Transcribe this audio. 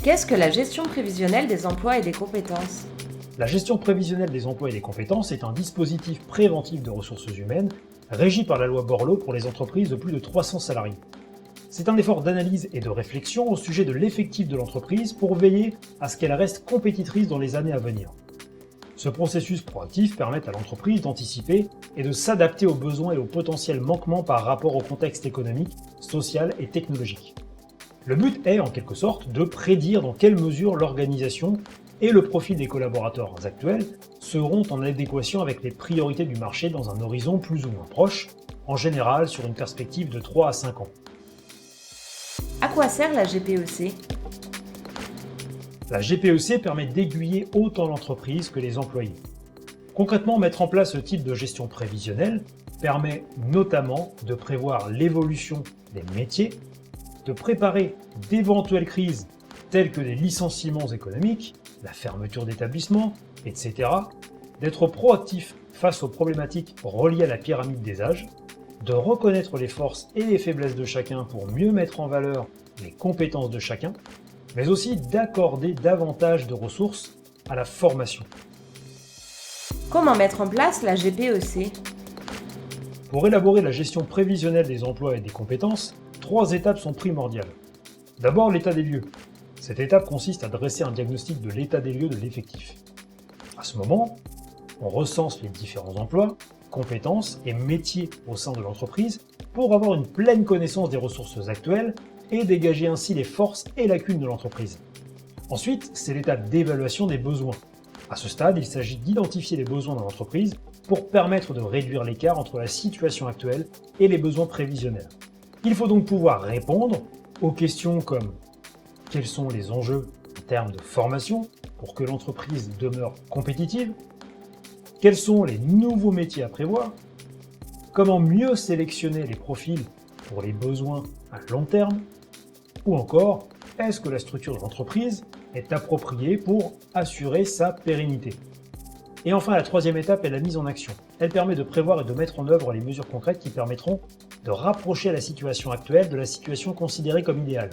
Qu'est-ce que la gestion prévisionnelle des emplois et des compétences? La gestion prévisionnelle des emplois et des compétences est un dispositif préventif de ressources humaines régi par la loi Borloo pour les entreprises de plus de 300 salariés. C'est un effort d'analyse et de réflexion au sujet de l'effectif de l'entreprise pour veiller à ce qu'elle reste compétitrice dans les années à venir. Ce processus proactif permet à l'entreprise d'anticiper et de s'adapter aux besoins et aux potentiels manquements par rapport au contexte économique, social et technologique. Le but est, en quelque sorte, de prédire dans quelle mesure l'organisation et le profil des collaborateurs actuels seront en adéquation avec les priorités du marché dans un horizon plus ou moins proche, en général sur une perspective de 3 à 5 ans. À quoi sert la GPEC? La GPEC permet d'aiguiller autant l'entreprise que les employés. Concrètement, mettre en place ce type de gestion prévisionnelle permet notamment de prévoir l'évolution des métiers, de préparer d'éventuelles crises telles que des licenciements économiques, la fermeture d'établissements, etc., d'être proactif face aux problématiques reliées à la pyramide des âges, de reconnaître les forces et les faiblesses de chacun pour mieux mettre en valeur les compétences de chacun, mais aussi d'accorder davantage de ressources à la formation. Comment mettre en place la GPEC? Pour élaborer la gestion prévisionnelle des emplois et des compétences, 3 étapes sont primordiales. D'abord, l'état des lieux. Cette étape consiste à dresser un diagnostic de l'état des lieux de l'effectif. À ce moment, on recense les différents emplois, compétences et métiers au sein de l'entreprise pour avoir une pleine connaissance des ressources actuelles et dégager ainsi les forces et lacunes de l'entreprise. Ensuite, c'est l'étape d'évaluation des besoins. À ce stade, il s'agit d'identifier les besoins de l'entreprise pour permettre de réduire l'écart entre la situation actuelle et les besoins prévisionnels. Il faut donc pouvoir répondre aux questions comme quels sont les enjeux en termes de formation pour que l'entreprise demeure compétitive, quels sont les nouveaux métiers à prévoir, comment mieux sélectionner les profils pour les besoins à long terme, ou encore, est-ce que la structure de l'entreprise est appropriée pour assurer sa pérennité. Et enfin, la troisième étape est la mise en action. Elle permet de prévoir et de mettre en œuvre les mesures concrètes qui permettront de rapprocher la situation actuelle de la situation considérée comme idéale.